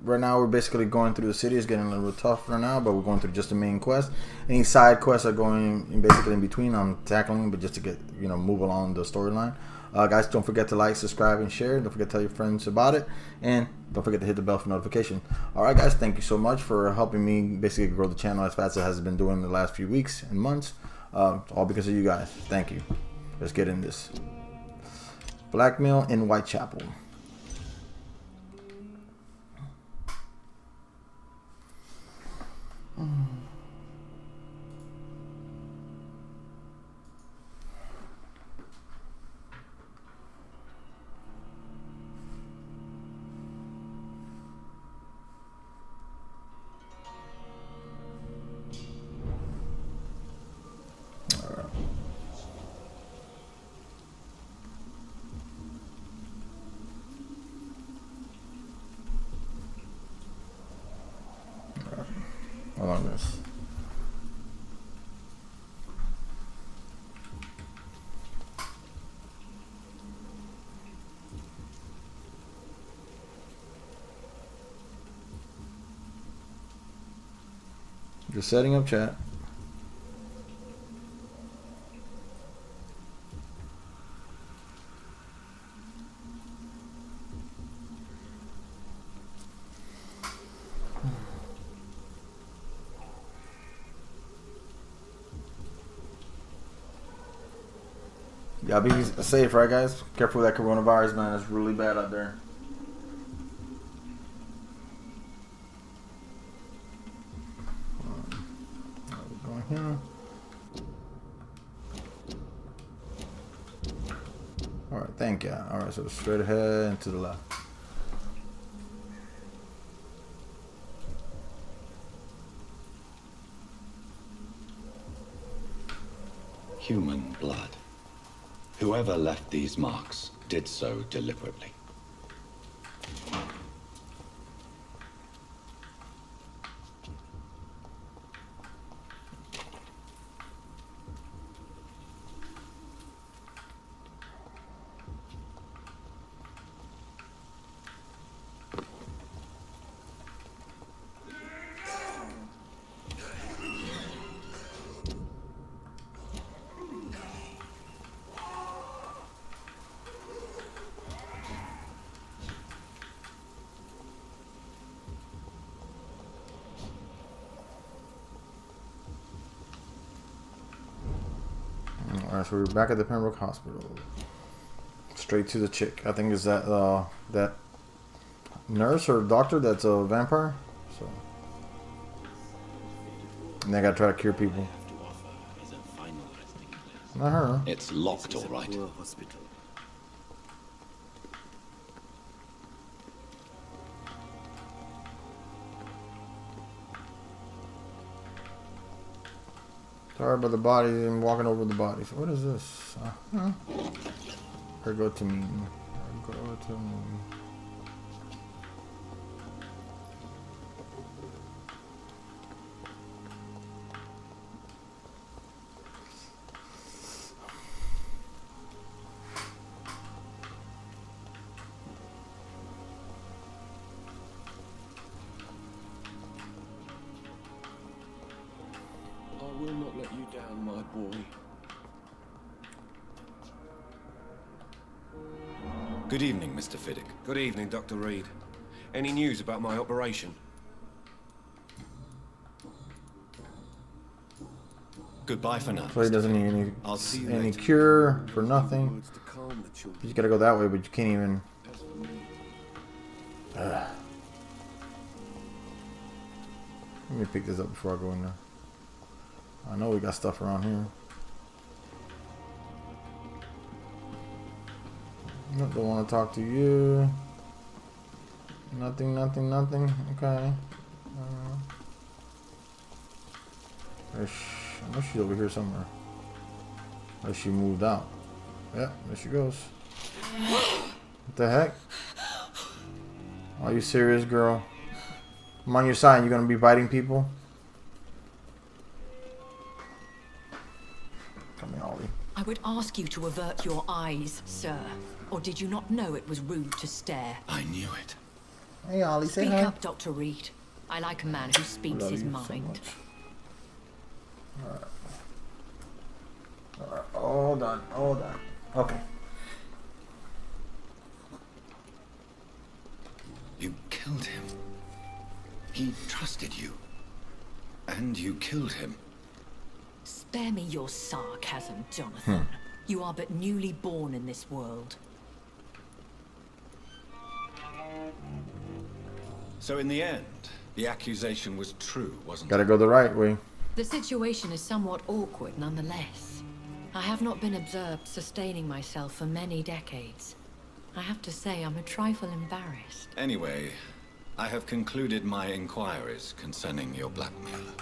right now we're basically going through the city. It's getting a little tough right now, but we're going through just the main quest. Any side quests are going basically in between. I'm tackling, but just to get move along the storyline. Guys, don't forget to like, subscribe, and share. Don't forget to tell your friends about it, and don't forget to hit the bell for notification. All right, guys, thank you so much for helping me basically grow the channel as fast as it has been doing the last few weeks and months. All because of you guys. Thank you. Let's get in this. Blackmail in Whitechapel. Hold on this. Just setting up chat. Y'all be safe, right, guys? Careful with that coronavirus, man. It's really bad out there. We're going here. All right, thank you. All right, so straight ahead and to the left. Human blood. Whoever left these marks did so deliberately. Alright, so we're back at the Pembroke Hospital. Straight to the chick. I think is that that nurse or doctor that's a vampire. So, and they gotta try to cure people. Not her. It's locked, all right. Sorry about the body and walking over the bodies. What is this? Her go to me. Her go to me. I will not let you down, my boy. Good evening, Mr. Fiddick. Good evening, Dr. Reed. Any news about my operation? Goodbye for now. So he doesn't need I'll see you any later. cure for nothing. Words to calm the children. You just gotta go that way, but you can't even. As for me, Let me pick this up before I go in there. I know we got stuff around here. Nope, don't want to talk to you. Nothing, nothing, nothing. Okay. I know she's over here somewhere. Unless she moved out. Yeah, there she goes. What the heck? Are you serious, girl? I'm on your side. You're gonna be biting people? Come here, Ollie. I would ask you to avert your eyes, sir. Or did you not know it was rude to stare? I knew it. Hey, Ollie, say Speak hi. up, Dr. Reed. I like a man who speaks Love his you so mind. much. Alright, hold on. Okay. You killed him. He trusted you. And you killed him. Spare me your sarcasm, Jonathan. You are but newly born in this world. So in the end, the accusation was true, wasn't Gotta it? go the right way. The situation is somewhat awkward nonetheless. I have not been observed sustaining myself for many decades. I have to say I'm a trifle embarrassed. Anyway, I have concluded my inquiries concerning your blackmailer.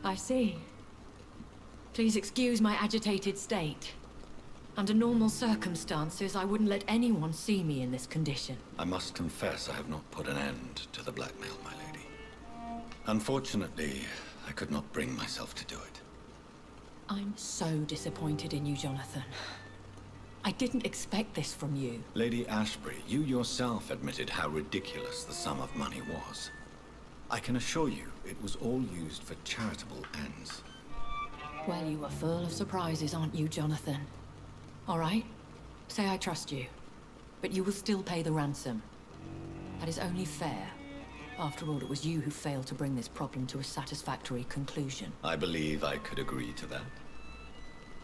I see. Please excuse my agitated state. Under normal circumstances, I wouldn't let anyone see me in this condition. I must confess I have not put an end to the blackmail, my lady. Unfortunately, I could not bring myself to do it. I'm so disappointed in you, Jonathan. I didn't expect this from you. Lady Ashbury, you yourself admitted how ridiculous the sum of money was. I can assure you, it was all used for charitable ends. Well, you are full of surprises, aren't you, Jonathan? All right, say I trust you, but you will still pay the ransom. That is only fair. After all, it was you who failed to bring this problem to a satisfactory conclusion. I believe I could agree to that.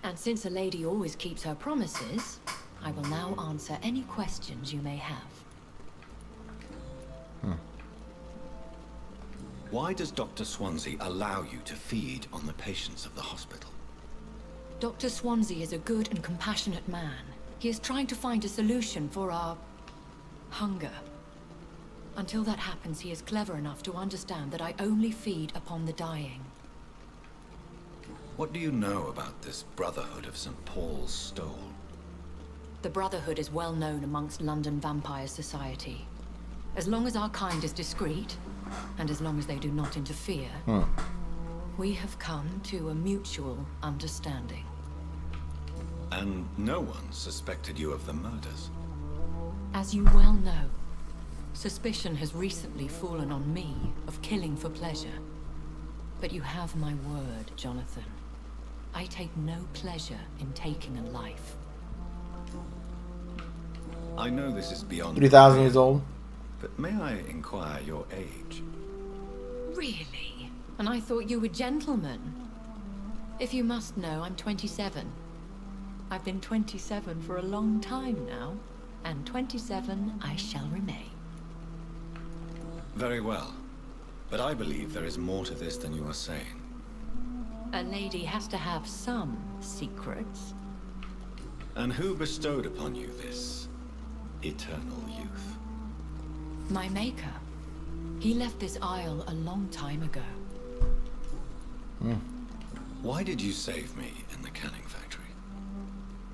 And since a lady always keeps her promises, I will now answer any questions you may have. Why does Dr. Swansea allow you to feed on the patients of the hospital? Dr. Swansea is a good and compassionate man. He is trying to find a solution for our hunger. Until that happens, he is clever enough to understand that I only feed upon the dying. What do you know about this Brotherhood of St. Paul's Stole? The Brotherhood is well known amongst London Vampire Society. As long as our kind is discreet, and as long as they do not interfere, we have come to a mutual understanding. And no one suspected you of the murders. As you well know, suspicion has recently fallen on me of killing for pleasure. But you have my word, Jonathan. I take no pleasure in taking a life. I know this is beyond 3,000 years old. but may I inquire your age? Really? And I thought you were gentlemen. If you must know, I'm 27. I've been 27 for a long time now, and 27 I shall remain. Very well. But I believe there is more to this than you are saying. A lady has to have some secrets. And who bestowed upon you this eternal youth? My maker. He left this isle a long time ago. Why did you save me in the canning factory?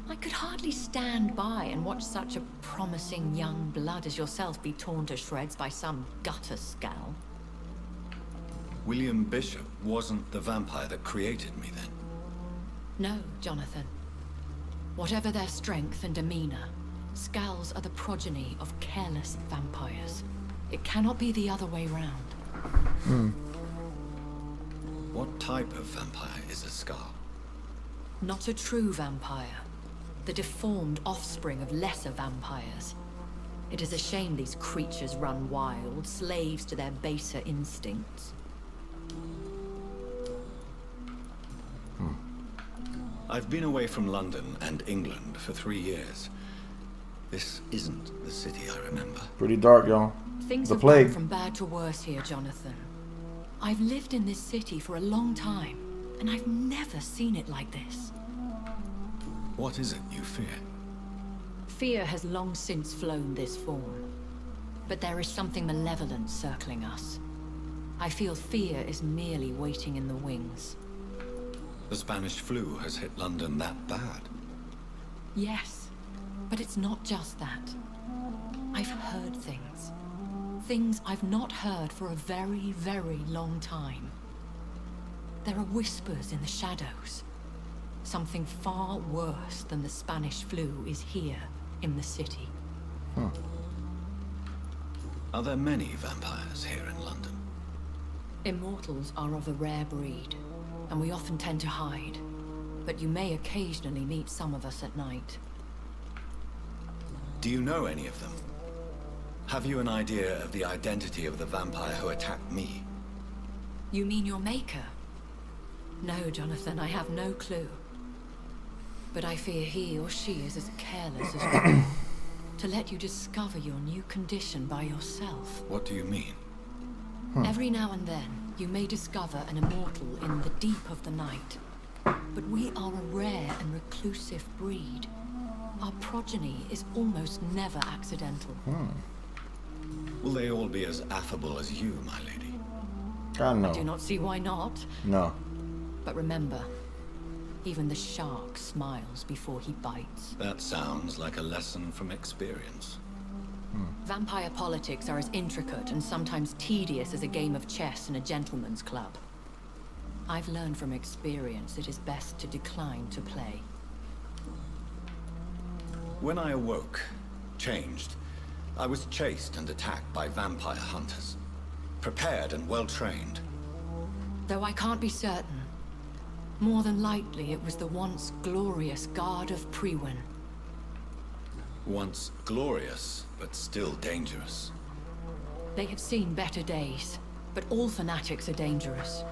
I could hardly stand by and watch such a promising young blood as yourself be torn to shreds by some gutter scowl. William Bishop wasn't the vampire that created me then. No, Jonathan. Whatever their strength and demeanor, Scowls are the progeny of careless vampires. It cannot be the other way round. What type of vampire is a Scowl? Not a true vampire. The deformed offspring of lesser vampires. It is a shame these creatures run wild, slaves to their baser instincts. I've been away from London and England for 3 years. This isn't the city I remember. Pretty dark, y'all. Things The have plague. gone from bad to worse here, Jonathan. I've lived in this city for a long time, and I've never seen it like this. What is it you fear? Fear has long since flown this form. But there is something malevolent circling us. I feel fear is merely waiting in the wings. The Spanish flu has hit London that bad. Yes, but it's not just that. I've heard things. Things I've not heard for a very, very long time. There are whispers in the shadows. Something far worse than the Spanish flu is here in the city. Are there many vampires here in London? Immortals are of a rare breed, and we often tend to hide. But you may occasionally meet some of us at night. Do you know any of them? Have you an idea of the identity of the vampire who attacked me? You mean your maker? No, Jonathan, I have no clue. But I fear he or she is as careless as well. To let you discover your new condition by yourself. What do you mean? Every now and then, you may discover an immortal in the deep of the night. But we are a rare and reclusive breed. Our progeny is almost never accidental. Will they all be as affable as you, my lady? No. I do not see why not. No. But remember, even the shark smiles before he bites. That sounds like a lesson from experience. Vampire politics are as intricate and sometimes tedious as a game of chess in a gentleman's club. I've learned from experience it is best to decline to play. When I awoke, changed, I was chased and attacked by vampire hunters. Prepared and well-trained. Though I can't be certain. More than likely it was the once glorious Guard of Priwen. Once glorious, but still dangerous. They have seen better days, but all fanatics are dangerous.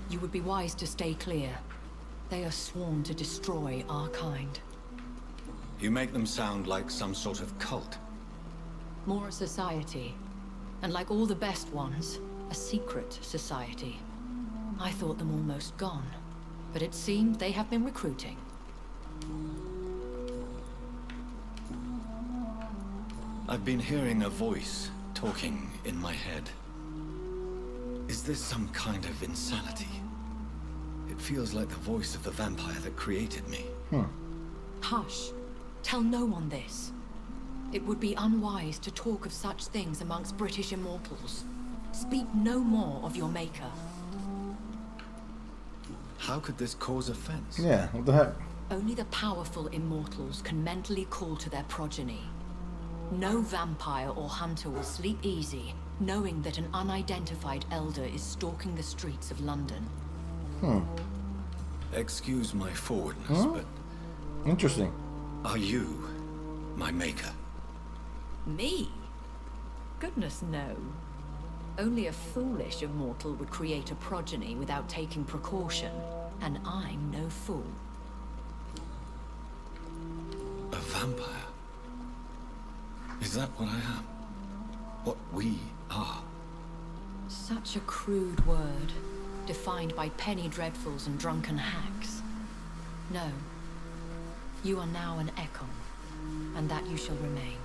You would be wise to stay clear. They are sworn to destroy our kind. You make them sound like some sort of cult. More a society. And like all the best ones, a secret society. I thought them almost gone, but it seemed they have been recruiting. I've been hearing a voice talking in my head. Is this some kind of insanity? It feels like the voice of the vampire that created me. Hush. Tell no one this. It would be unwise to talk of such things amongst British immortals. Speak no more of your maker. How could this cause offense? Yeah, what the heck? Only the powerful immortals can mentally call to their progeny. No vampire or hunter will sleep easy, knowing that an unidentified elder is stalking the streets of London. Excuse my forwardness, but Interesting. are you my maker? Me? Goodness, no. Only a foolish immortal would create a progeny without taking precaution, and I'm no fool. A vampire? Is that what I am? What we are? Such a crude word, defined by penny dreadfuls and drunken hacks. No. You are now an Ekon, and that you shall remain.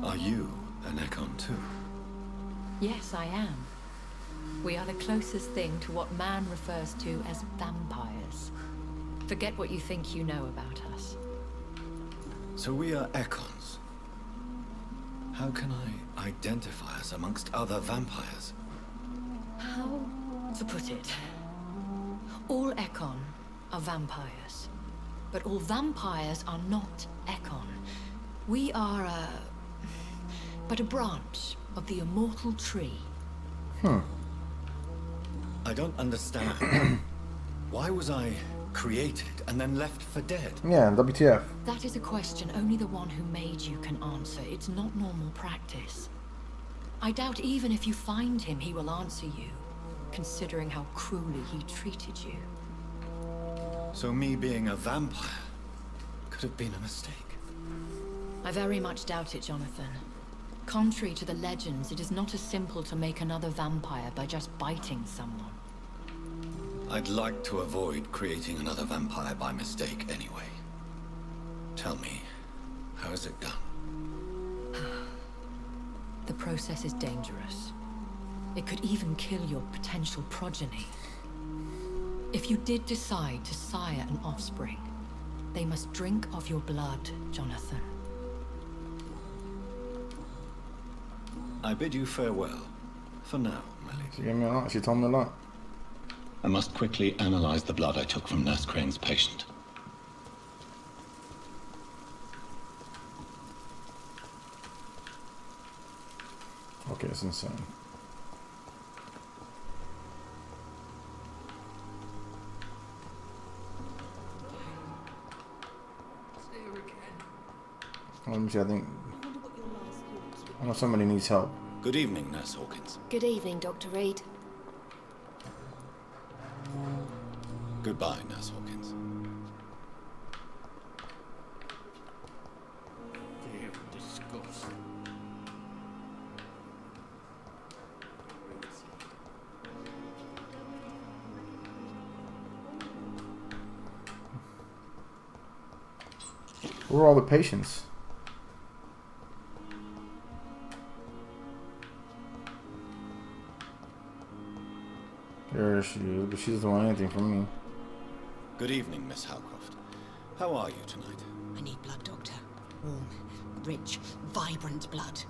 Are you an Ekon too? Yes, I am. We are the closest thing to what man refers to as vampires. Forget what you think you know about us. So we are Ekons. How can I identify us amongst other vampires? How to put it? All Ekon are vampires. But all vampires are not Ekon. We are but a branch of the immortal tree. I don't understand. Why was I created and then left for dead? Yeah, WTF. That is a question only the one who made you can answer. It's not normal practice. I doubt even if you find him, he will answer you, considering how cruelly he treated you. So me being a vampire could have been a mistake. I very much doubt it, Jonathan. Contrary to the legends, it is not as simple to make another vampire by just biting someone. I'd like to avoid creating another vampire by mistake anyway. Tell me, how is it done? The process is dangerous. It could even kill your potential progeny. If you did decide to sire an offspring, they must drink of your blood, Jonathan. I bid you farewell. For now, my She lady. gave me a lot. She told me a lot. I must quickly analyze the blood I took from Nurse Crane's patient. Okay, it's insane. Let me see, I know somebody needs help. Good evening, Nurse Hawkins. Good evening, Dr. Reed. Goodbye, Nurse Hawkins. Dear disgust. Where are all the patients? There she is, but she doesn't want anything from me. Good evening, Miss Howcroft. How are you tonight? I need blood, Doctor. Warm, rich, vibrant blood.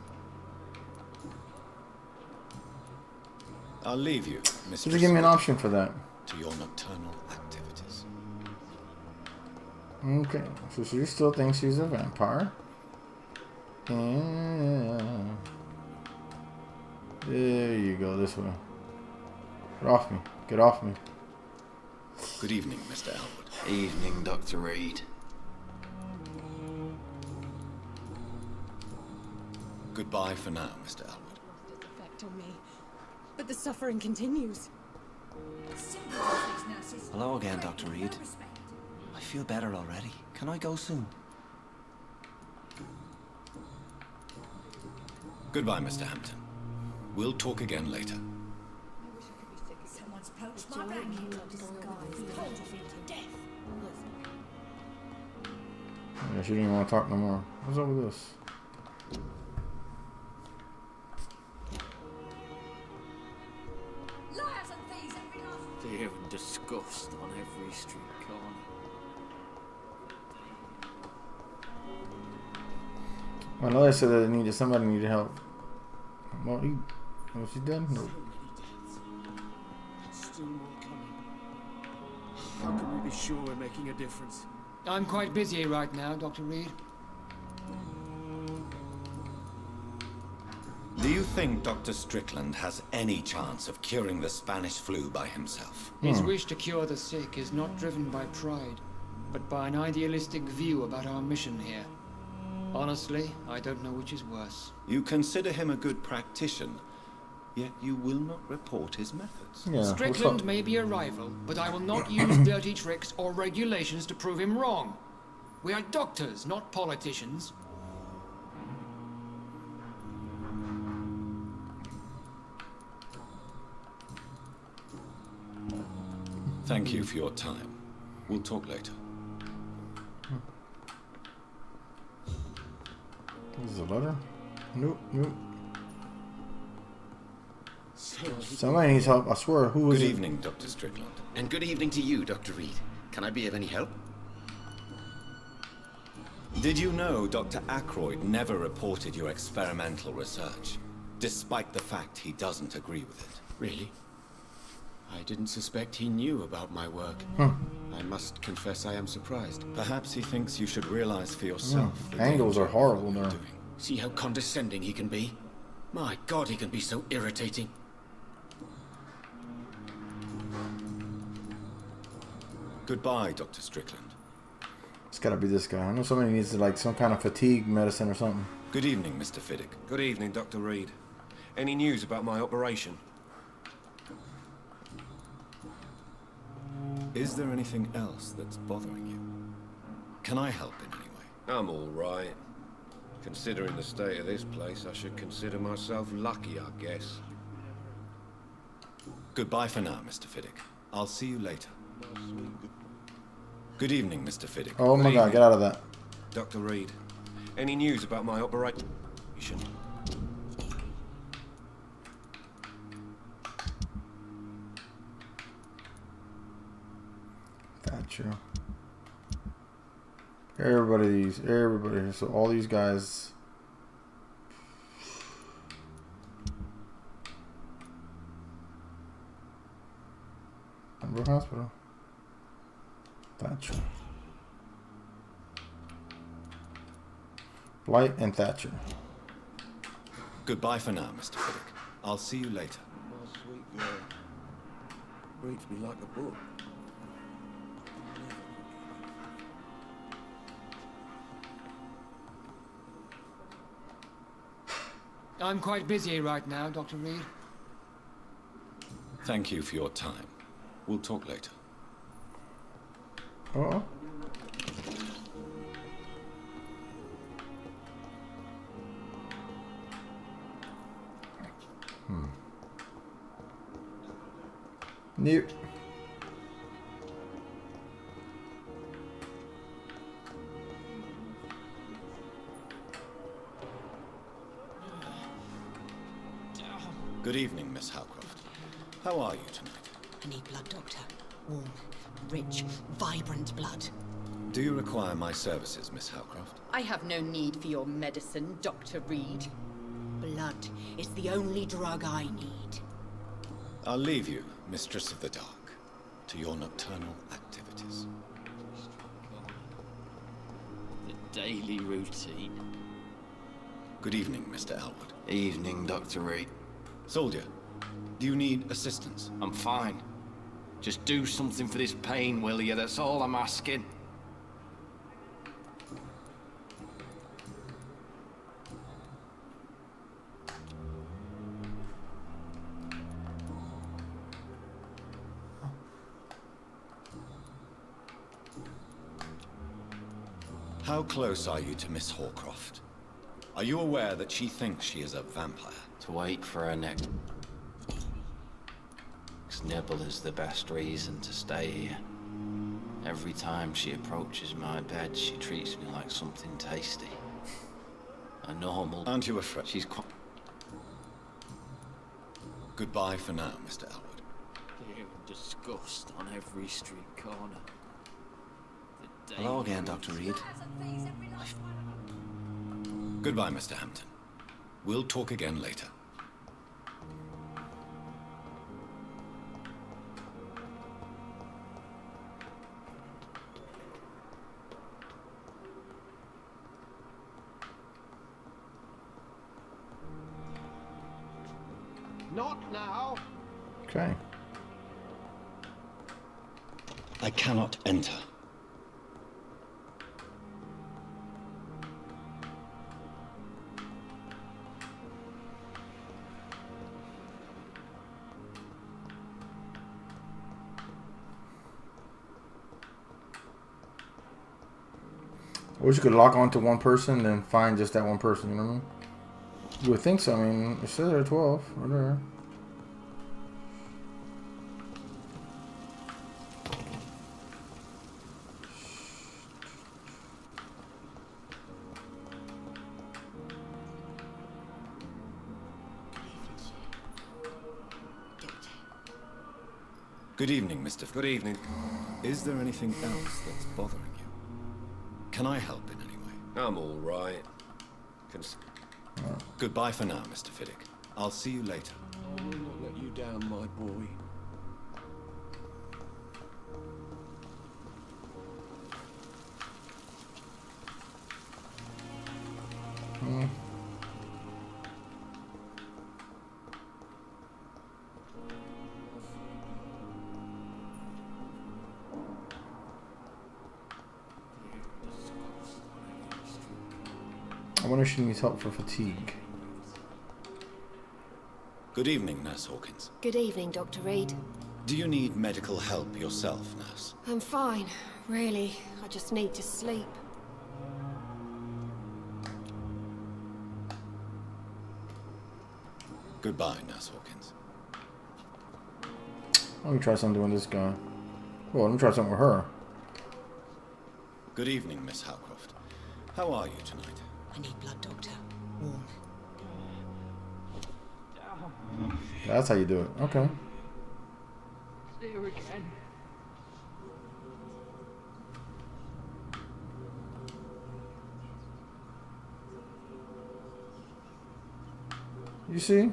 I'll leave you, Miss. So they give me an option for that. To your nocturnal activities. Okay, so she still thinks she's a vampire. Yeah. There you go, this way. Get off me. Get off me. Good evening, Mr. Elwood. Evening, Dr. Reed. Goodbye for now, Mr. Elwood. Lost its effect on me, but the suffering continues. Hello again, Dr. Reed. I feel better already. Can I go soon? Goodbye, Mr. Hampton. We'll talk again later. Someone's poached my back. Yeah, she didn't even want to talk no more. What's up with this? Liars and thieves, every last. Fear and disgust on every street corner. My lawyer said that somebody needed help. Well, was she dead? No. So many deaths. Still more coming. How can we be sure we're making a difference? I'm quite busy right now, Dr. Reed. Do you think Dr. Strickland has any chance of curing the Spanish flu by himself? His wish to cure the sick is not driven by pride, but by an idealistic view about our mission here. Honestly, I don't know which is worse. You consider him a good practitioner, yet you will not report his methods. Yeah, Strickland may be a rival, but I will not use dirty tricks or regulations to prove him wrong. We are doctors, not politicians. Thank you for your time. We'll talk later. This is a letter? Nope, nope. Somebody needs help, I swear. Who is Good it? evening, Dr. Strickland. And good evening to you, Dr. Reed. Can I be of any help? Did you know Dr. Ackroyd never reported your experimental research, despite the fact he doesn't agree with it? Really? I didn't suspect he knew about my work. I must confess I am surprised. Perhaps he thinks you should realize for yourself. The Angles danger are horrible of what now. you're doing. See how condescending he can be? My God, he can be so irritating. Goodbye, Dr. Strickland. It's gotta be this guy. I know somebody needs like some kind of fatigue medicine or something. Good evening, Mr. Fiddick. Good evening, Dr. Reed. Any news about my operation? Is there anything else that's bothering you? Can I help in any way? I'm all right. Considering the state of this place, I should consider myself lucky, I guess. Goodbye for now, Mr. Fiddick. I'll see you later. Good evening, Mr. Fiddick. Oh my god, get out of that. Dr. Reed, any news about my operation? Thatcher. Everybody. So all these guys. Denver Hospital. Thatcher. Blight and Thatcher. Goodbye for now, Mr. Fiddick. I'll see you later. My sweet girl. Reads me like a book. I'm quite busy right now, Dr. Reed. Thank you for your time. We'll talk later. Oh. Nope. Good evening, Miss Howcroft. How are you tonight? I need blood, Doctor. Warm, rich, vibrant blood. Do you require my services, Miss Howcroft? I have no need for your medicine, Dr. Reed. Blood is the only drug I need. I'll leave you, Mistress of the Dark, to your nocturnal activities. The daily routine. Good evening, Mr. Elwood. Evening, Dr. Reed. Soldier, do you need assistance? I'm fine. Just do something for this pain, will you? That's all I'm asking. How close are you to Miss Hawcroft? Are you aware that she thinks she is a vampire? To wait for her next nibble is the best reason to stay here. Every time she approaches my bed, she treats me like something tasty. A normal... Aren't you afraid? She's quite... Goodbye for now, Mr. Elwood. Fear and disgust on every street corner. Hello again, Dr. Reed. Goodbye, Mr. Hampton. We'll talk again later. Not now. Okay. I cannot enter. I wish you could lock onto one person and then find just that one person, you know what I mean? You would think so. I mean, it says there 12 right there. Good evening, Mr. Good evening. Is there anything else that's bothering you? Can I help in any way? I'm all right. Goodbye for now, Mr. Fiddick. I'll see you later. I will not let you down, my boy. I wonder if she needs help for fatigue. Good evening, Nurse Hawkins. Good evening, Dr. Reed. Do you need medical help yourself, Nurse? I'm fine, really. I just need to sleep. Goodbye, Nurse Hawkins. Let me try something with this guy. Well, let me try something with her. Good evening, Miss Howcroft. How are you tonight? I need blood, Doctor. Warm. That's how you do it. Okay. There again. You see?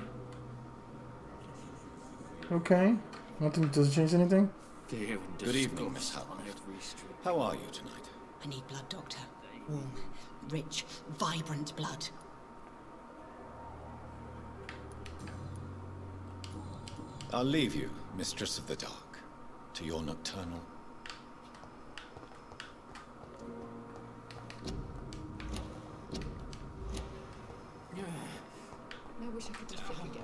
Okay. Nothing. Does it change anything? Good evening, Miss Howcroft. How are you tonight? I need blood, Doctor. Warm, rich, vibrant blood. I'll leave you, Mistress of the Dark, to your nocturnal. I wish I could just sit again.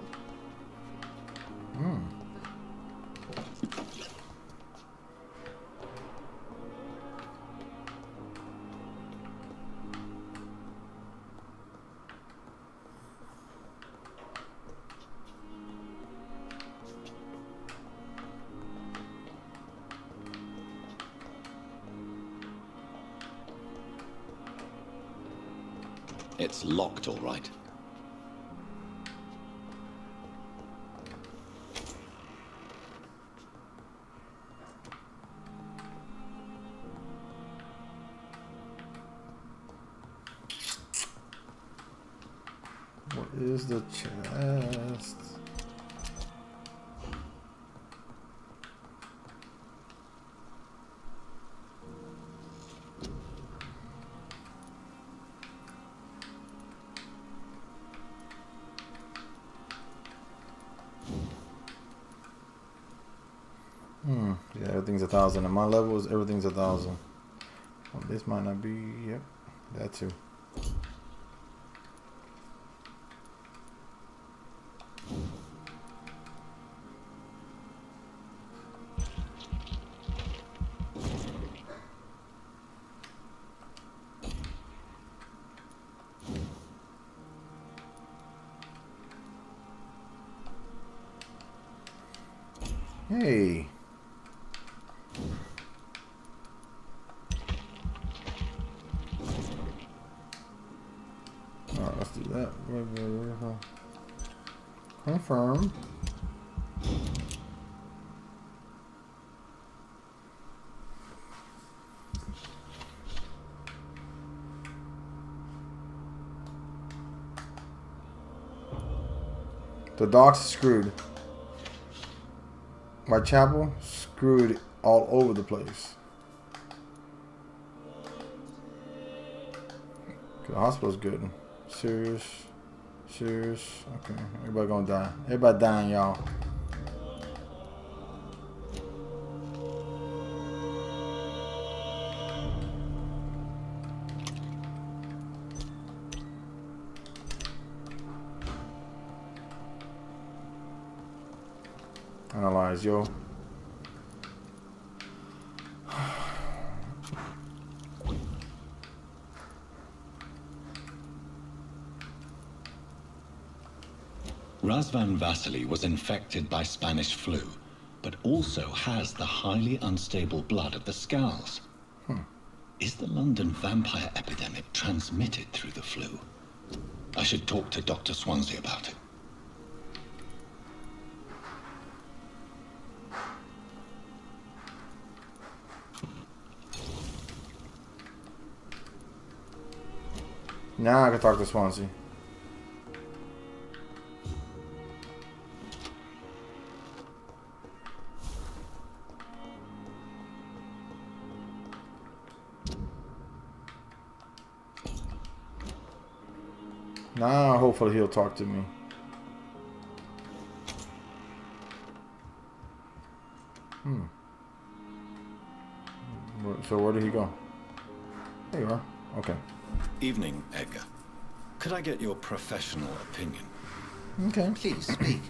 It's locked, all right. What is the chest? Yeah, everything's 1,000. And my level is everything's 1,000. Well, this might not be. Yep, that too. Hey. Alright, let's do that. Confirm. The docks screwed. Whitechapel screwed all over the place. The hospital's good. Serious. Okay, everybody gonna die. Everybody dying, y'all. Analyze, yo. Razvan Vasily was infected by Spanish flu, but also has the highly unstable blood of the Scowls. Is the London vampire epidemic transmitted through the flu? I should talk to Dr. Swansea about it. Now I can talk to Swansea. Now hopefully he'll talk to me. So where did he go? There you are. Okay. Evening, Edgar. Could I get your professional opinion? Okay. Please speak.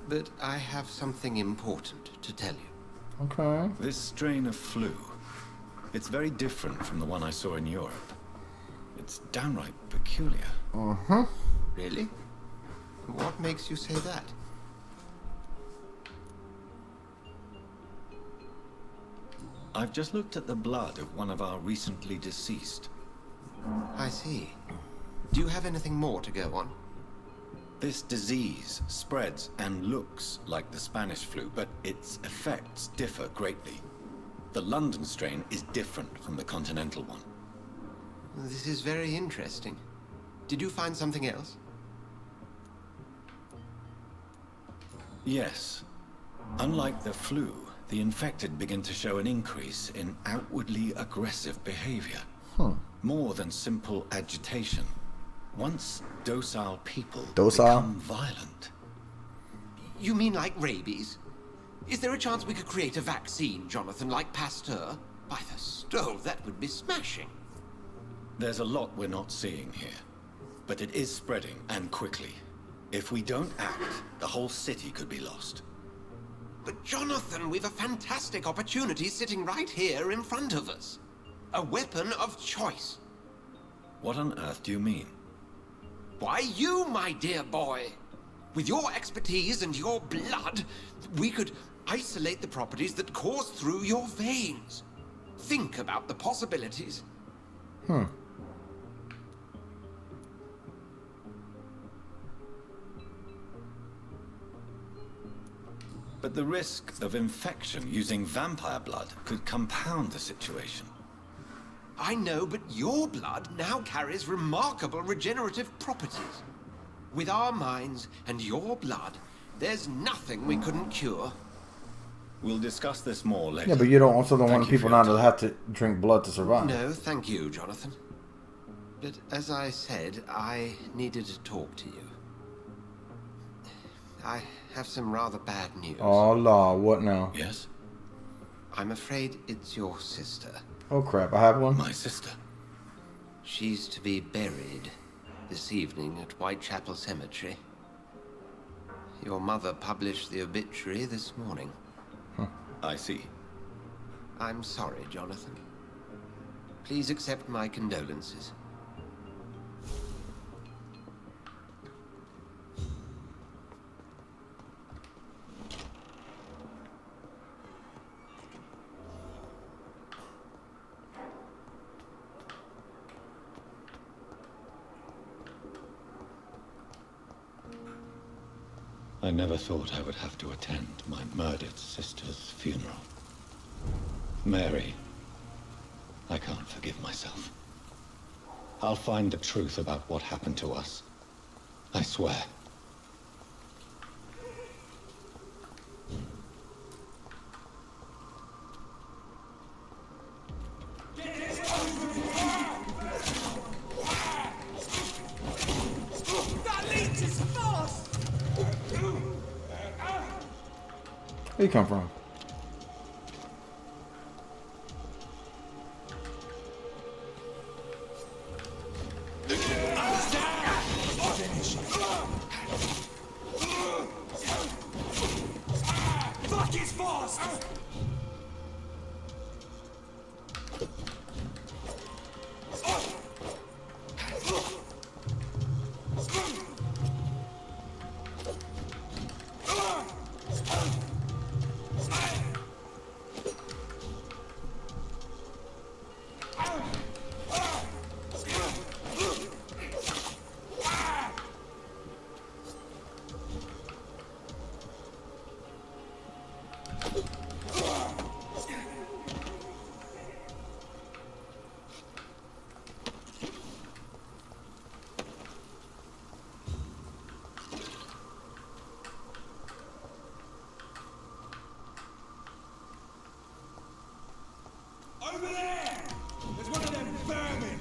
But I have something important to tell you. Okay. This strain of flu, it's very different from the one I saw in Europe. It's downright peculiar. Really? What makes you say that? I've just looked at the blood of one of our recently deceased. I see. Do you have anything more to go on? This disease spreads and looks like the Spanish flu, but its effects differ greatly. The London strain is different from the continental one. This is very interesting. Did you find something else? Yes. Unlike the flu, the infected begin to show an increase in outwardly aggressive behavior. More than simple agitation. Once docile people become violent. You mean like rabies? Is there a chance we could create a vaccine, Jonathan, like Pasteur? By the stove, that would be smashing. There's a lot we're not seeing here, but it is spreading, and quickly. If we don't act, the whole city could be lost. But Jonathan, we've a fantastic opportunity sitting right here in front of us. A weapon of choice. What on earth do you mean? Why, you, my dear boy. With your expertise and your blood, we could isolate the properties that course through your veins. Think about the possibilities. But the risk of infection using vampire blood could compound the situation. I know, but your blood now carries remarkable regenerative properties. With our minds and your blood, there's nothing we couldn't cure. We'll discuss this more later. Yeah, but you also don't want people not to have to drink blood to survive. No, thank you, Jonathan. But as I said, I needed to talk to you. I have some rather bad news. Oh, law, what now? Yes? I'm afraid it's your sister. Oh, crap, I have one? My sister? She's to be buried this evening at Whitechapel Cemetery. Your mother published the obituary this morning. I see. I'm sorry, Jonathan. Please accept my condolences. I never thought I would have to attend my murdered sister's funeral. Mary, I can't forgive myself. I'll find the truth about what happened to us. I swear. Where you come from? Fuck his boss! Over there! There's one of them vermin!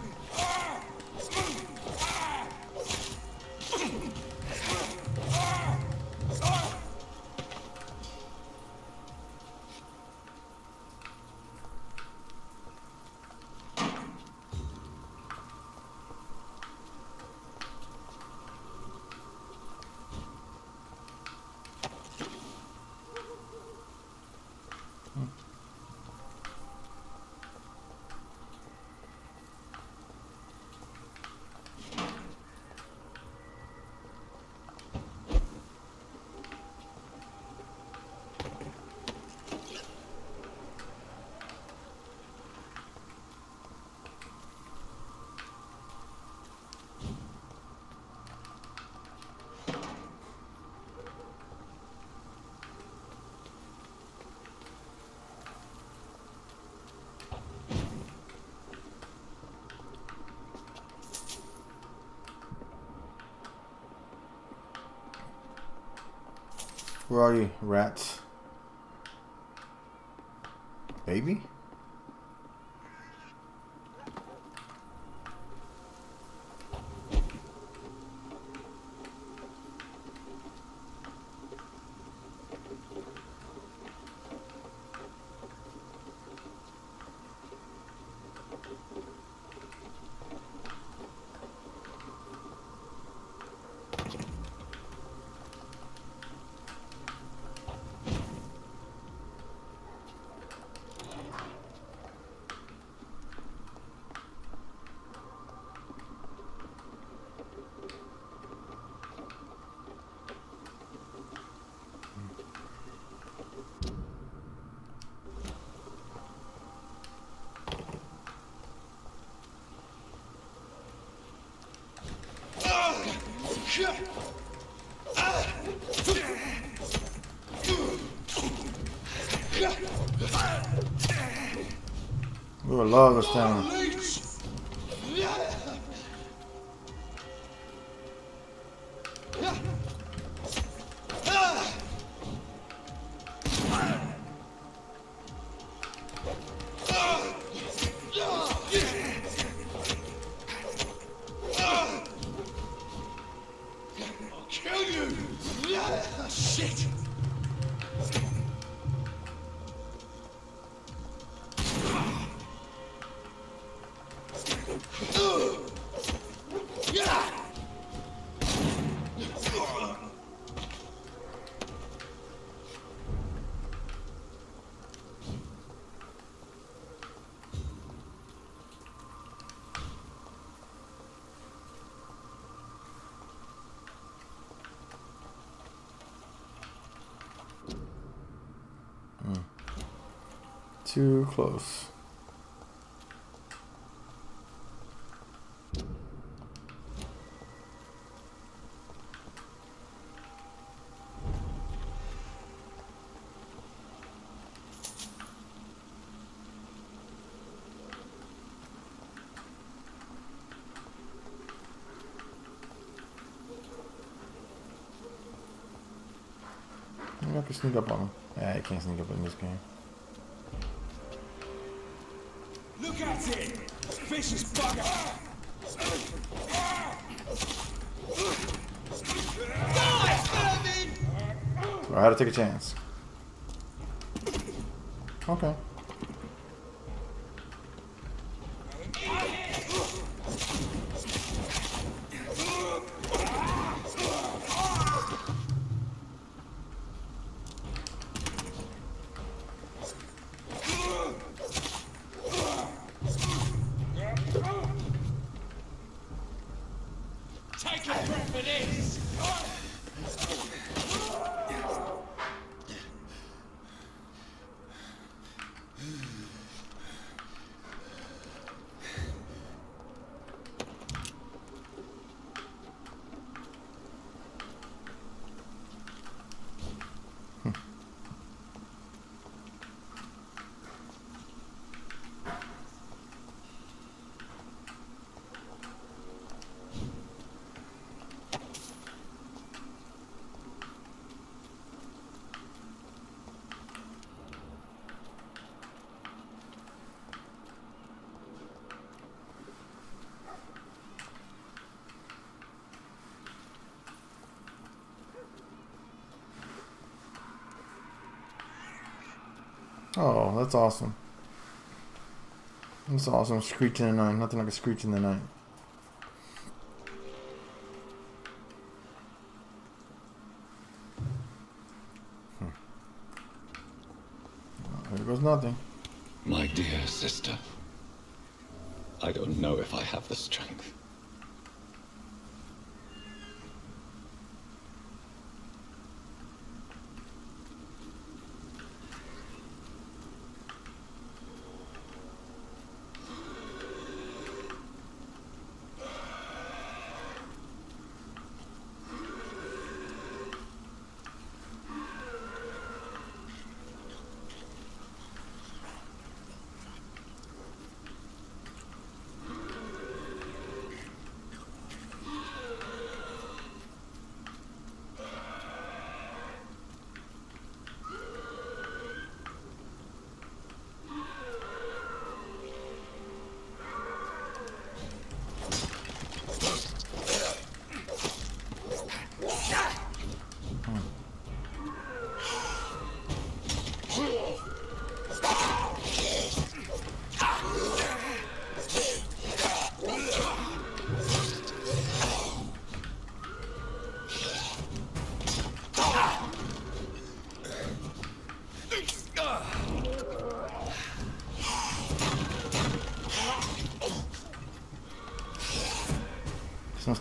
Where are you, rats? Baby? Ooh, I love this stamina. I'll kill you! Shit! Too close. Maybe I can sneak up on him. Yeah, I can't sneak up in this game. Look at it! Vicious bugger! I had to take a chance. Okay. Take a breath for this! Oh, that's awesome. That's awesome. Screech in the night. Nothing like a screech in the night. Here goes nothing. My dear sister, I don't know if I have the strength.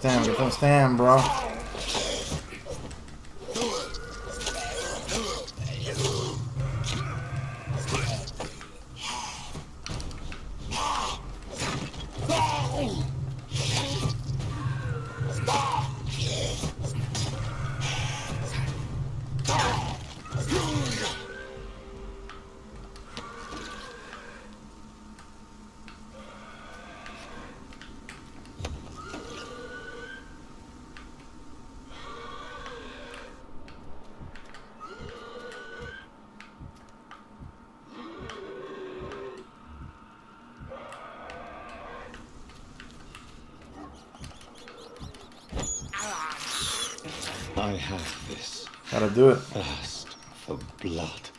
Get some stand, bro. I have this. Gotta do it. Thirst for blood.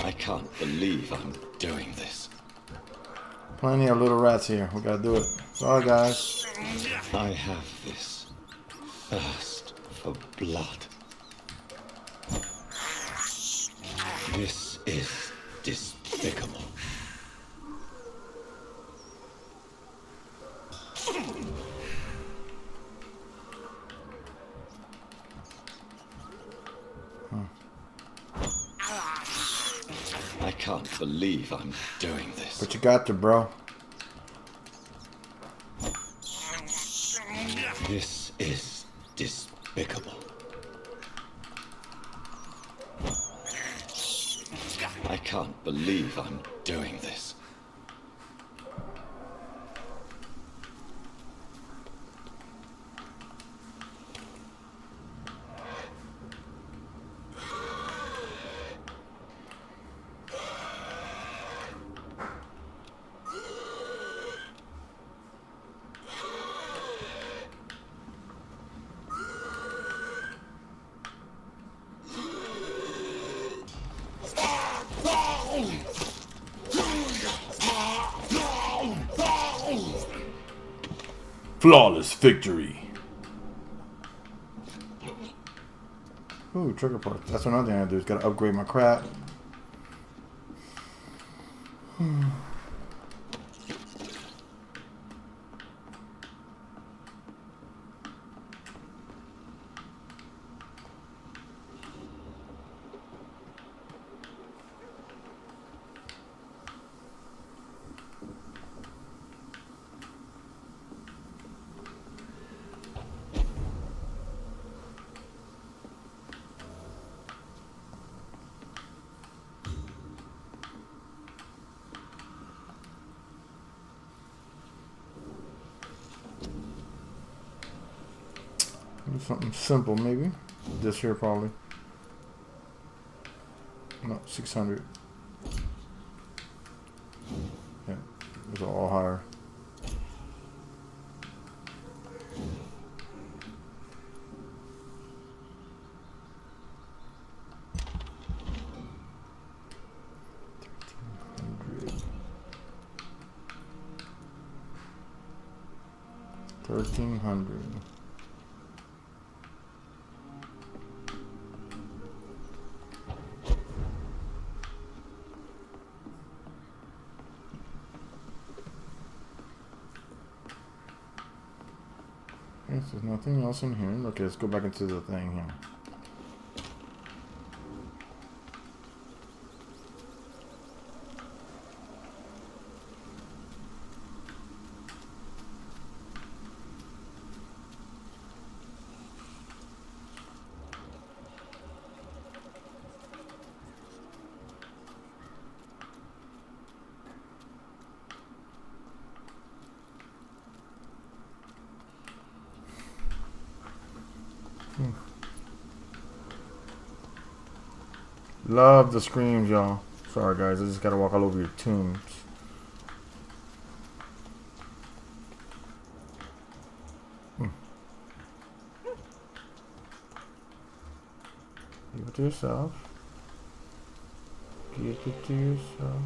I can't believe I'm doing this. Plenty of little rats here. We gotta do it. Sorry, guys. I have this thirst for blood. This is despicable. I can't believe I'm doing this. But you got to, bro. This is despicable. I can't believe I'm doing this. Flawless victory. Ooh, trigger parts. That's another thing I do. Is gotta upgrade my crap. Do something simple, maybe. This here, probably. No, 600. Yeah, those are all higher. $1,300. Yes, there's nothing else in here. Okay, let's go back into the thing here. Love the screams, y'all. Sorry, guys. I just gotta walk all over your tombs. Give it to yourself. Give it to yourself.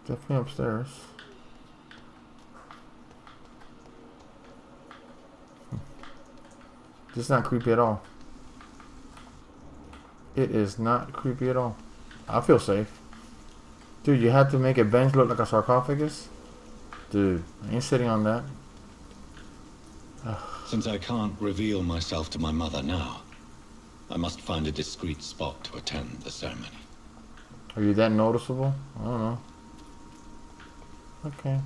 Definitely upstairs. It's not creepy at all. It is not creepy at all. I feel safe. Dude, you had to make a bench look like a sarcophagus? Dude, I ain't sitting on that. Since I can't reveal myself to my mother now, I must find a discreet spot to attend the ceremony. Are you that noticeable? I don't know. Okay.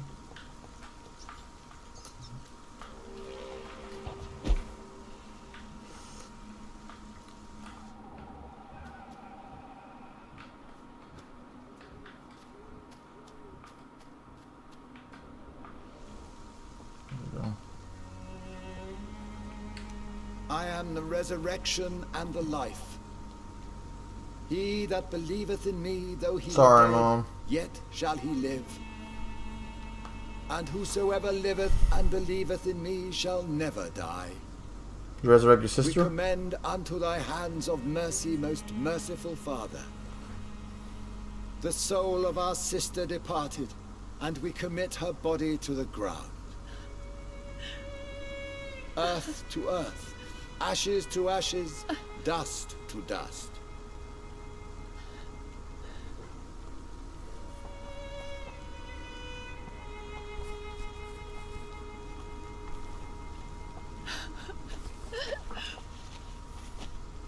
I am the resurrection and the life. He that believeth in me, though he Sorry, were dead, Mom. yet shall he live. And whosoever liveth and believeth in me shall never die. You resurrect your We sister? commend unto thy hands of mercy, most merciful Father, the soul of our sister departed, and we commit her body to the ground. Earth to earth, ashes to ashes, dust to dust.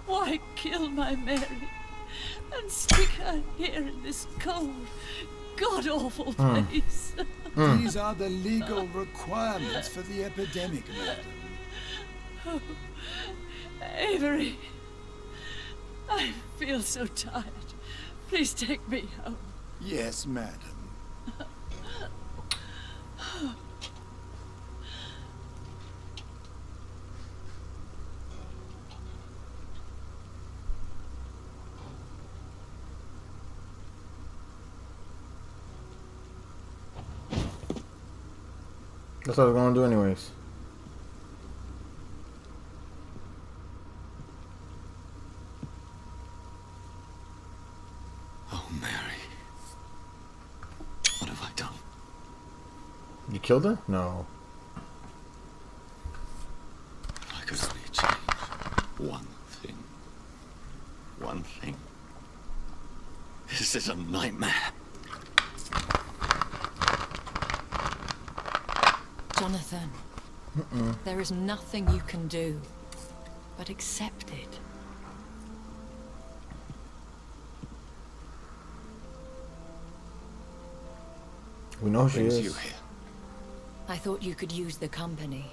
Why kill my Mary and stick her here in this cold, god-awful place? These are the legal requirements for the epidemic, madam. Oh, Avery, I feel so tired. Please take me home. Yes, madam. That's what I was gonna do anyways. Oh, Mary. What have I done? You killed her? No. I could only change one thing. One thing. This is a nightmare. Jonathan, there is nothing you can do but accept it. We know she Brings is. you here. I thought you could use the company.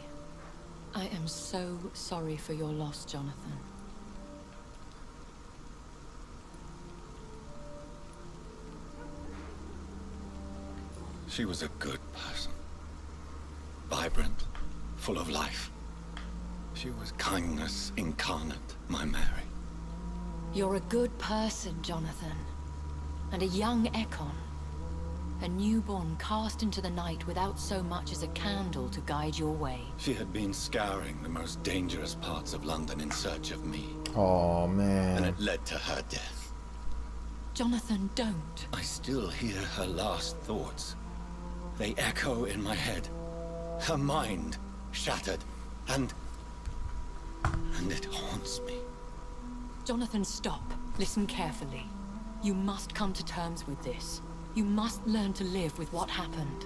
I am so sorry for your loss, Jonathan. She was a good person. Vibrant, full of life. She was kindness incarnate, my Mary. You're a good person, Jonathan. And a young Ekon. A newborn cast into the night without so much as a candle to guide your way. She had been scouring the most dangerous parts of London in search of me. Oh, man. And it led to her death. Jonathan, don't. I still hear her last thoughts. They echo in my head. Her mind shattered, and it haunts me. Jonathan, stop. Listen carefully. You must come to terms with this. You must learn to live with what happened.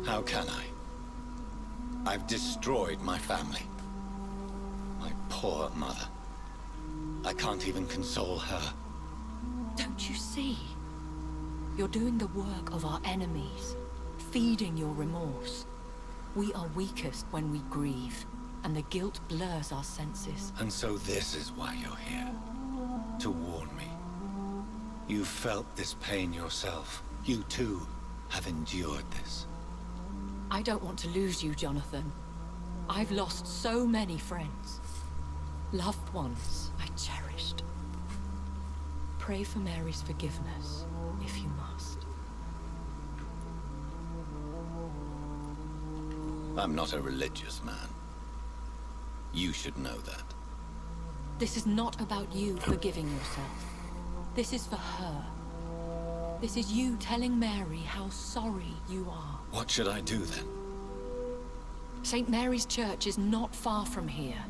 How can I? I've destroyed my family. My poor mother. I can't even console her. Don't you see? You're doing the work of our enemies, feeding your remorse. We are weakest when we grieve, and the guilt blurs our senses. And so this is why you're here. To warn me. You felt this pain yourself. You too have endured this. I don't want to lose you, Jonathan. I've lost so many friends. Loved ones I cherished. Pray for Mary's forgiveness, if you must. I'm not a religious man. You should know that. This is not about you forgiving yourself. This is for her. This is you telling Mary how sorry you are. What should I do then? St. Mary's Church is not far from here.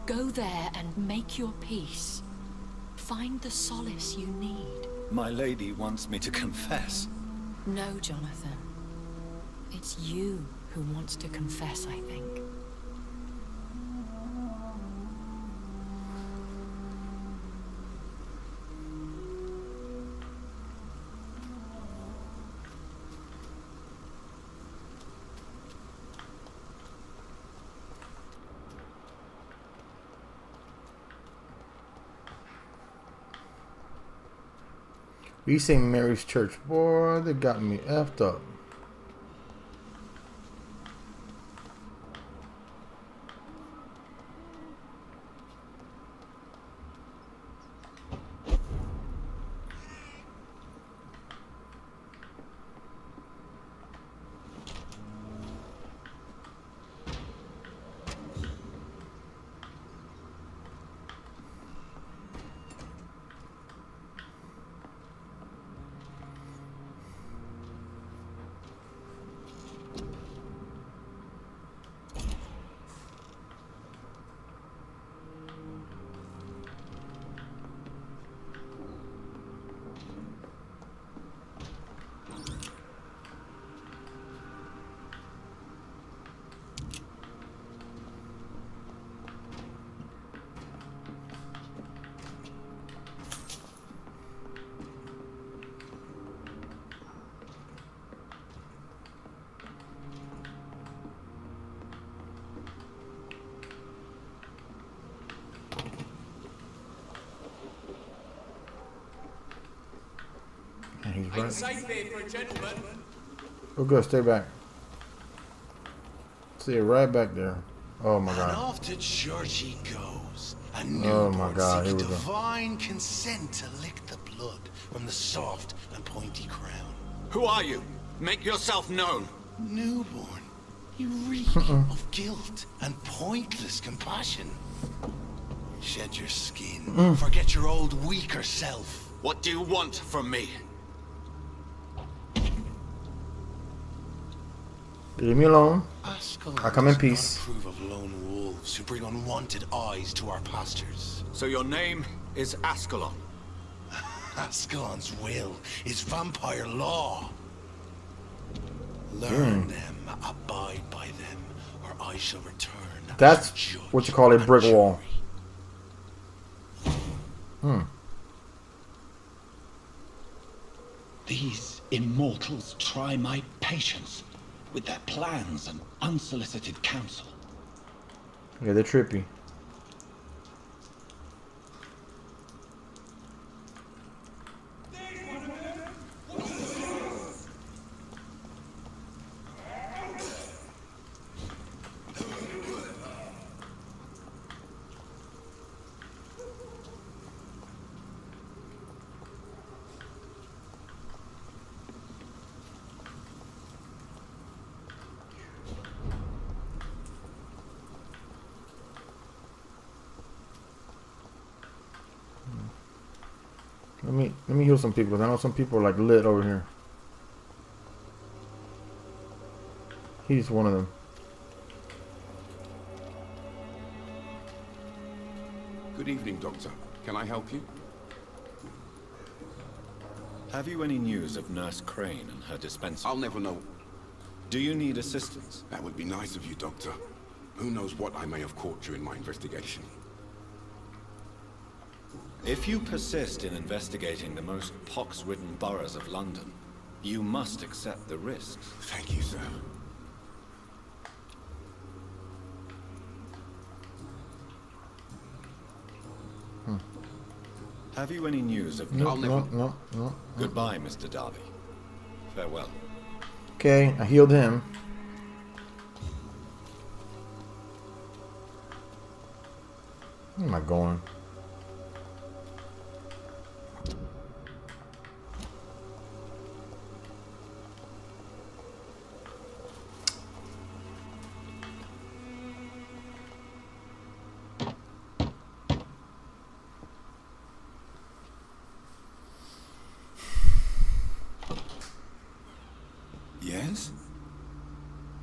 Go there and make your peace. Find the solace you need. My lady wants me to confess. No, Jonathan. It's you who wants to confess, I think. East St. Mary's Church. Boy, they got me effed up. He's right. Safe here for a gentleman. Oh, good. Stay back. See it right back there. Oh my God. And off to church he goes. A Oh my newborn God. Here seeking we go. divine consent to lick the blood from the soft and pointy crown. Who are you? Make yourself known. Newborn, you reek of guilt and pointless compassion. Shed your skin. Forget your old weaker self. What do you want from me? Leave me alone. Ascalon I come in does peace. not approve of lone wolves who bring unwanted eyes to our pastures. So your name is Ascalon. Ascalon's will is vampire law. Learn them, abide by them, or I shall return. That's what you call a brick wall. These immortals try my patience with their plans and unsolicited counsel. Yeah, they're trippy. Let me heal some people, because I know some people are like lit over here. He's one of them. Good evening, Doctor. Can I help you? Have you any news of Nurse Crane and her dispenser? I'll never know. Do you need assistance? That would be nice of you, Doctor. Who knows what I may have caught during my investigation. If you persist in investigating the most pox-ridden boroughs of London, you must accept the risks. Thank you, sir. Have you any news of... No. Goodbye, Mr. Darby. Farewell. Okay, I healed him. Where am I going? Yes?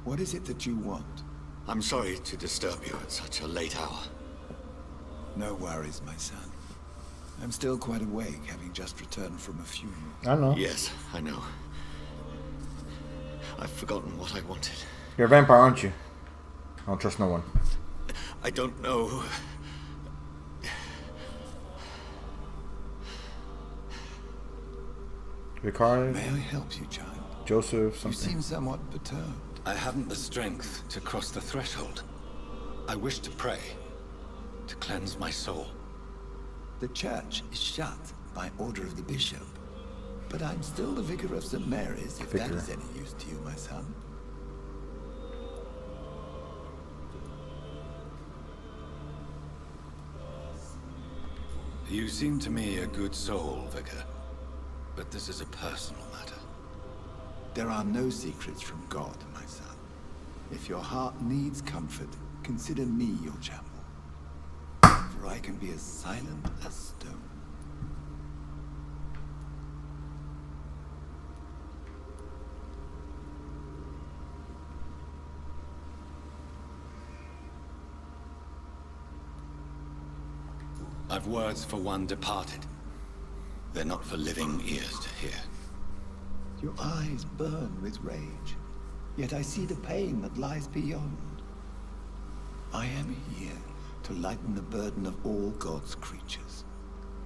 What is it that you want? I'm sorry to disturb you at such a late hour. No worries, my son. I'm still quite awake, having just returned from a funeral. I know. Yes, I know. I've forgotten what I wanted. You're a vampire, aren't you? I don't trust no one. I don't know. Ricard? May I help you, child? Joseph, something. You seem somewhat perturbed. I haven't the strength to cross the threshold. I wish to pray, to cleanse my soul. The church is shut by order of the bishop. But I'm still the Vicar of St. Mary's, if that Vicar. is any use to you, my son. You seem to me a good soul, Vicar. But this is a personal matter. There are no secrets from God, my son. If your heart needs comfort, consider me your chapel. For I can be as silent as stone. I've words for one departed. They're not for living ears to hear. Your eyes burn with rage, yet I see the pain that lies beyond. I am here to lighten the burden of all God's creatures.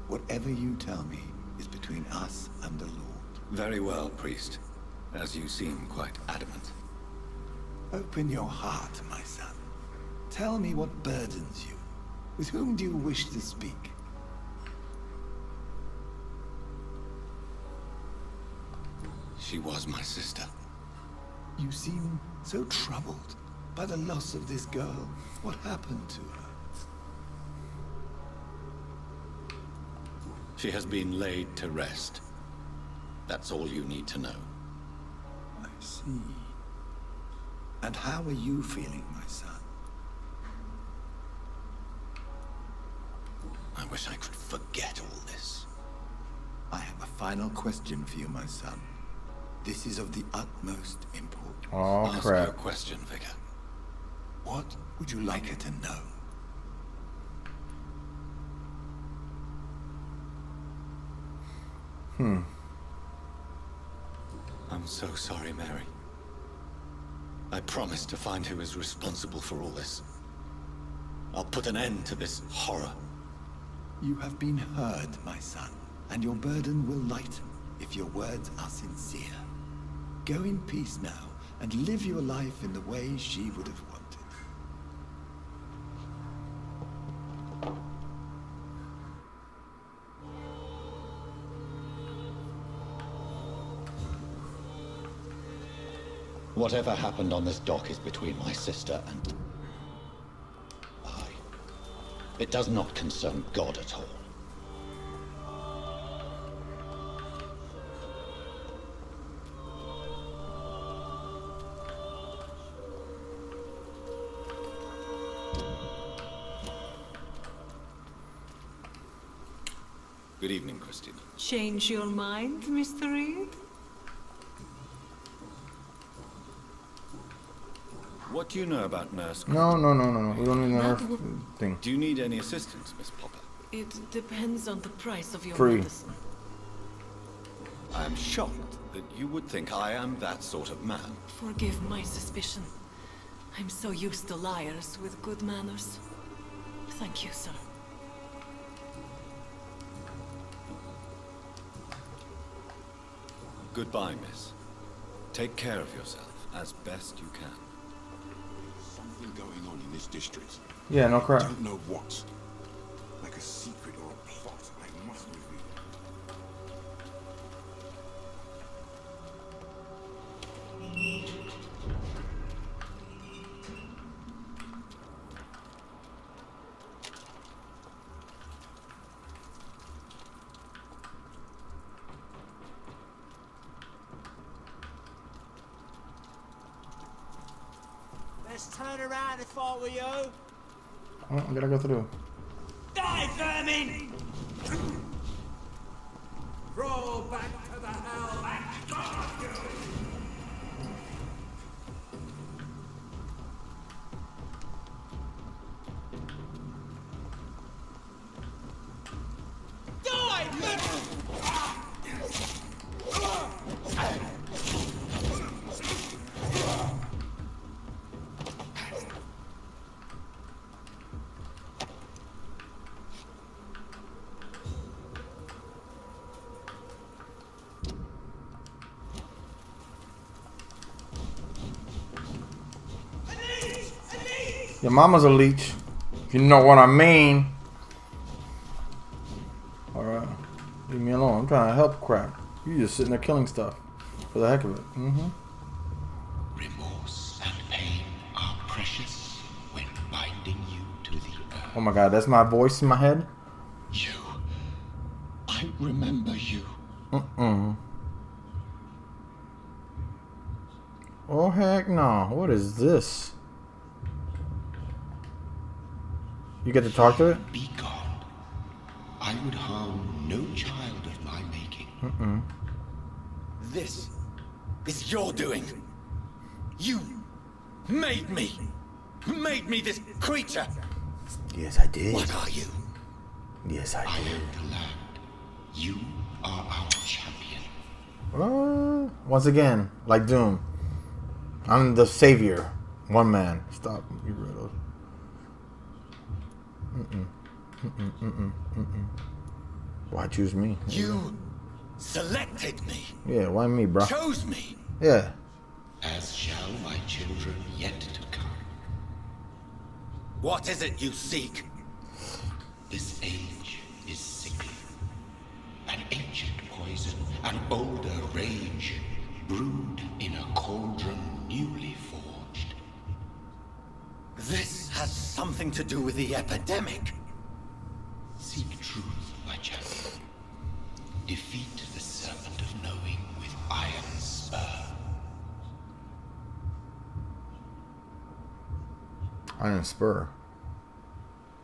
Whatever you tell me is between us and the Lord. Very well, priest. As you seem quite adamant. Open your heart, my son. Tell me what burdens you. With whom do you wish to speak? She was my sister. You seem so troubled by the loss of this girl. What happened to her? She has been laid to rest. That's all you need to know. I see. And how are you feeling, my son? I wish I could forget all this. I have a final question for you, my son. This is of the utmost importance. Oh, Ask crap. your question, Vicar. What would you like her to know? I'm so sorry, Mary. I promise to find who is responsible for all this. I'll put an end to this horror. You have been heard, my son, and your burden will lighten if your words are sincere. Go in peace now, and live your life in the way she would have wanted. Whatever happened on this dock is between my sister and I. It does not concern God at all. Good evening, Christina. Change your mind, Mr. Reed? What do you know about Nurse? No. We don't need another thing. Do you need any assistance, Miss Popper? It depends on the price of your Free. medicine. I am shocked that you would think I am that sort of man. Forgive my suspicion. I'm so used to liars with good manners. Thank you, sir. Goodbye, miss. Take care of yourself as best you can. Something going on in this district. Yeah, no crap. I don't know what. Like a secret or a plot. I must reveal. Let's turn around if I were you. Oh, I gotta go through. Die, vermin! Roll back to the hell and guard you! Your mama's a leech. If you know what I mean. Alright. Leave me alone. I'm trying to help crap. You just sitting there killing stuff for the heck of it. Remorse and pain are precious when binding you to the earth. Oh my god, that's my voice in my head? You. I remember you. Oh heck no. What is this? You get to talk to it? Be gone. I would harm no child of my making. This is your doing. You made me this creature. Yes, I did. What are you? Yes, I did. I am the land. You are our champion. Once again, like Doom. I'm the savior. One man. Stop. Get rid of. Why choose me? You selected me. Yeah, why me, bro? Chose me. Yeah. As shall my children yet to come. What is it you seek? This age is sickly. An ancient poison, an older rage, brewed in a cauldron newly forged. This has something to do with the epidemic. Seek truth, my champion. Defeat the serpent of knowing with iron spur. Iron spur.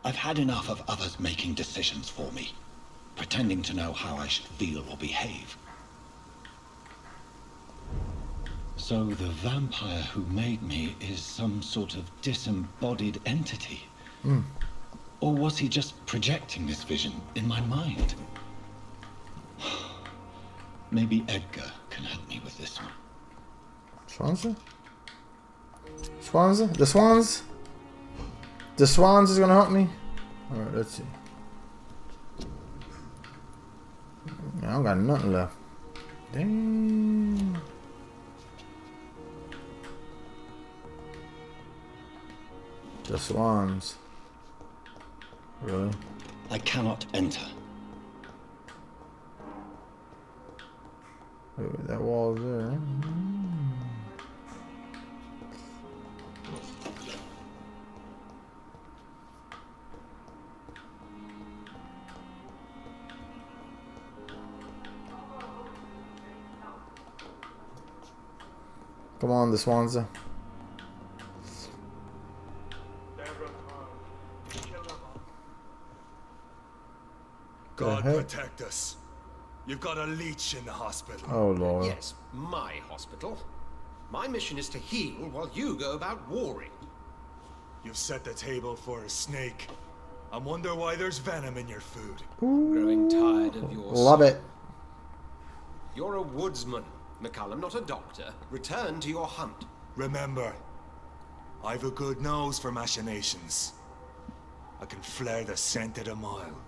I've had enough of others making decisions for me, pretending to know how I should feel or behave. So the vampire who made me is some sort of disembodied entity? Or was he just projecting this vision in my mind? Maybe Edgar can help me with this one. Swanza? Swanza? The Swans? The Swans is gonna help me? Alright, let's see. I don't got nothing left. Damn. The Swans. Really? I cannot enter. Wait, that wall's there. Come on, the Swanza. God protect us. You've got a leech in the hospital. Oh, Lord. Yes, my hospital. My mission is to heal while you go about warring. You've set the table for a snake. I wonder why there's venom in your food. Growing tired of your Love it. You're a woodsman, McCallum, not a doctor. Return to your hunt. Remember, I've a good nose for machinations. I can flare the scent at a mile.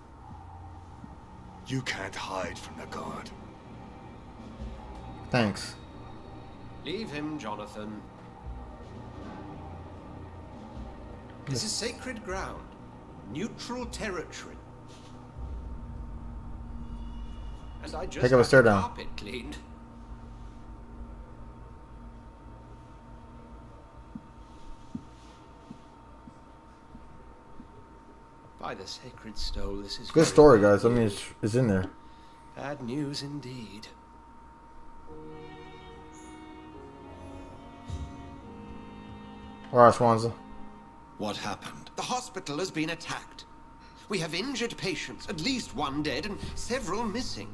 You can't hide from the god. Thanks. Leave him, Jonathan. This is sacred ground. Neutral territory. And I just Pick up a had stare the down. carpet cleaned. By the sacred stone, this is Good story, guys. I mean, it's in there. bad news indeed. Alright, Swanza. What happened? The hospital has been attacked. We have injured patients, at least one dead and several missing.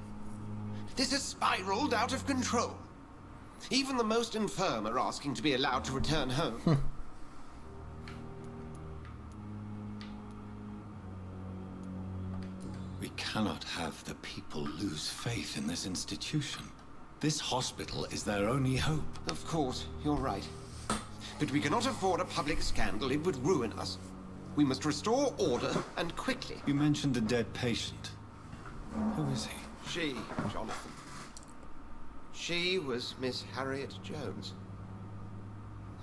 This has spiraled out of control. Even the most infirm are asking to be allowed to return home. We cannot have the people lose faith in this institution. This hospital is their only hope. Of course, you're right. But we cannot afford a public scandal. It would ruin us. We must restore order, and quickly. You mentioned a dead patient. Who is he? She, Jonathan. She was Miss Harriet Jones.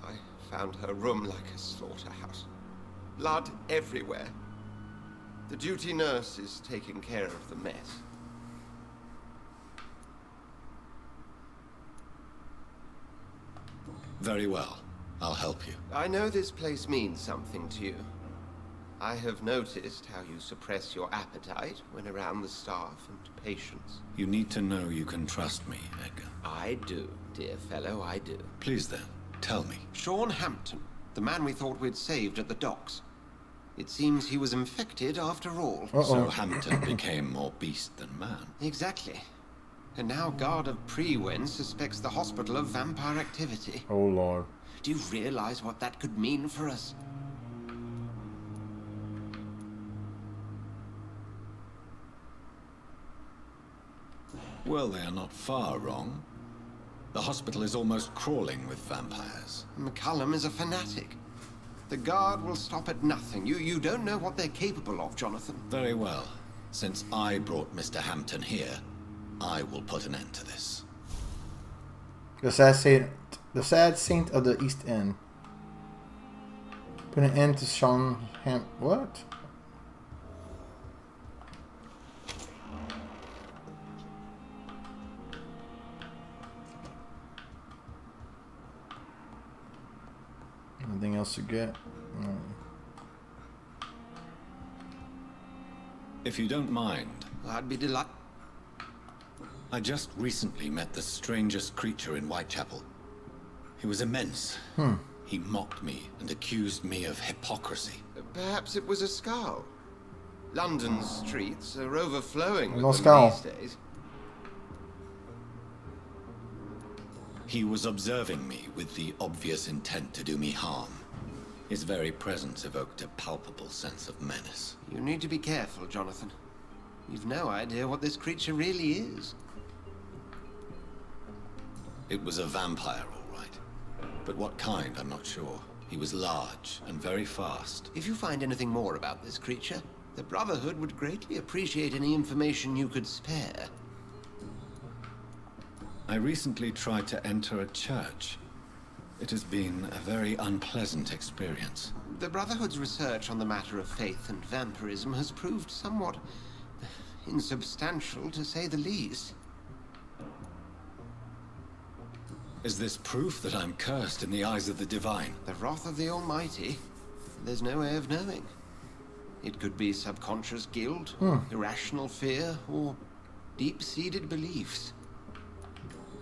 I found her room like a slaughterhouse. Blood everywhere. The duty nurse is taking care of the mess. Very well. I'll help you. I know this place means something to you. I have noticed how you suppress your appetite when around the staff and patients. You need to know you can trust me, Edgar. I do, dear fellow, I do. Please then, tell me. Sean Hampton, the man we thought we'd saved at the docks. It seems he was infected after all. So Hampton became more beast than man. Exactly. And now Guard of Prewen suspects the hospital of vampire activity. Oh lord. Do you realize what that could mean for us? Well, they are not far wrong. The hospital is almost crawling with vampires. McCullum is a fanatic. The Guard will stop at nothing. You don't know what they're capable of, Jonathan. Very well. Since I brought Mr. Hampton here, I will put an end to this. The sad saint of the East End. Put an end to Sean What? Anything else to get? No. If you don't mind, I'd be delighted. I just recently met the strangest creature in Whitechapel. He was immense. He mocked me and accused me of hypocrisy. Perhaps it was a skull. London's streets are overflowing with No them skull. these days. He was observing me with the obvious intent to do me harm. His very presence evoked a palpable sense of menace. You need to be careful, Jonathan. You've no idea what this creature really is. It was a vampire, all right. But what kind, I'm not sure. He was large and very fast. If you find anything more about this creature, the Brotherhood would greatly appreciate any information you could spare. I recently tried to enter a church. It has been a very unpleasant experience. The Brotherhood's research on the matter of faith and vampirism has proved somewhat insubstantial, to say the least. Is this proof that I'm cursed in the eyes of the divine? The wrath of the Almighty? There's no way of knowing. It could be subconscious guilt, irrational fear, or deep-seated beliefs.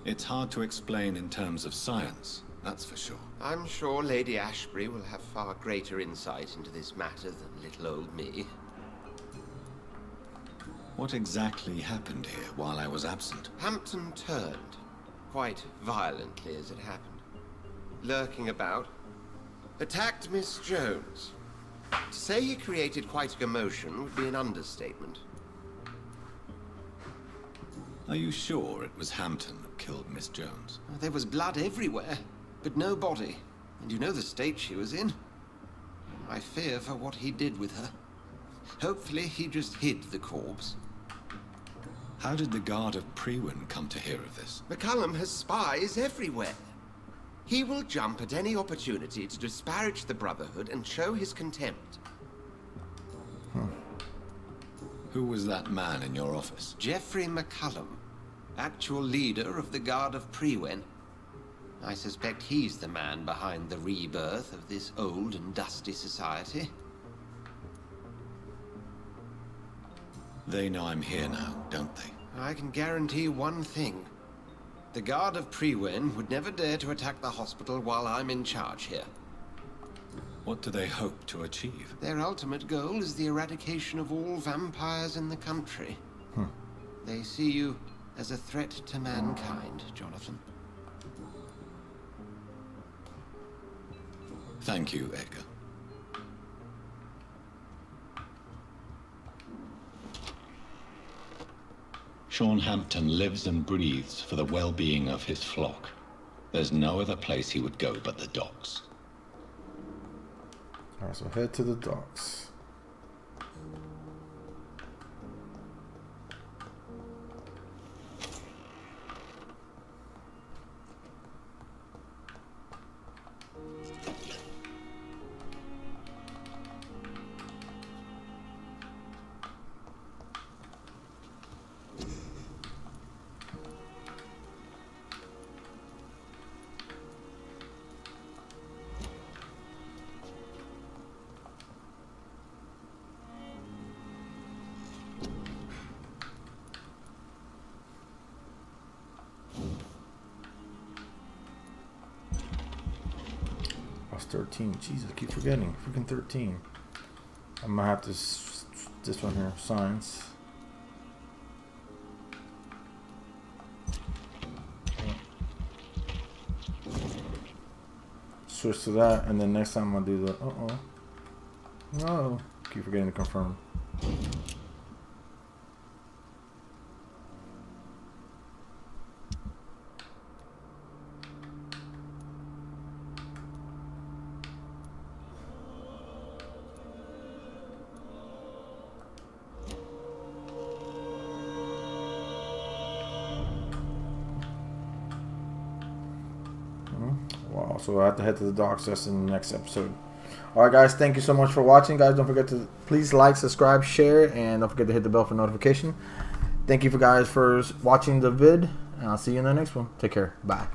It's hard to explain in terms of science, that's for sure. I'm sure Lady Ashbury will have far greater insight into this matter than little old me. What exactly happened here while I was absent? Hampton turned, quite violently as it happened. Lurking about, attacked Miss Jones. To say he created quite a commotion would be an understatement. Are you sure it was Hampton that killed Miss Jones? There was blood everywhere, but no body. And you know the state she was in. I fear for what he did with her. Hopefully he just hid the corpse. How did the Guard of Prewen come to hear of this? McCullum has spies everywhere. He will jump at any opportunity to disparage the Brotherhood and show his contempt. Who was that man in your office? Geoffrey McCullum, actual leader of the Guard of Prewen. I suspect he's the man behind the rebirth of this old and dusty society. They know I'm here now, don't they? I can guarantee one thing. The Guard of Prewen would never dare to attack the hospital while I'm in charge here. What do they hope to achieve? Their ultimate goal is the eradication of all vampires in the country. They see you as a threat to mankind, Jonathan. Thank you, Edgar. Sean Hampton lives and breathes for the well-being of his flock. There's no other place he would go but the docks. Alright, so head to the docks. 13. Jesus, I keep forgetting. Freaking 13. I'm gonna have to this one here, science. Switch to that, and then next time I'll do the no, keep forgetting to confirm. Wow, so I have to head to the docks. That's in the next episode. Alright guys, thank you so much for watching, guys. Don't forget to please like, subscribe, share, and don't forget to hit the bell for notification. Thank you for guys for watching the vid, and I'll see you in the next one. Take care. Bye.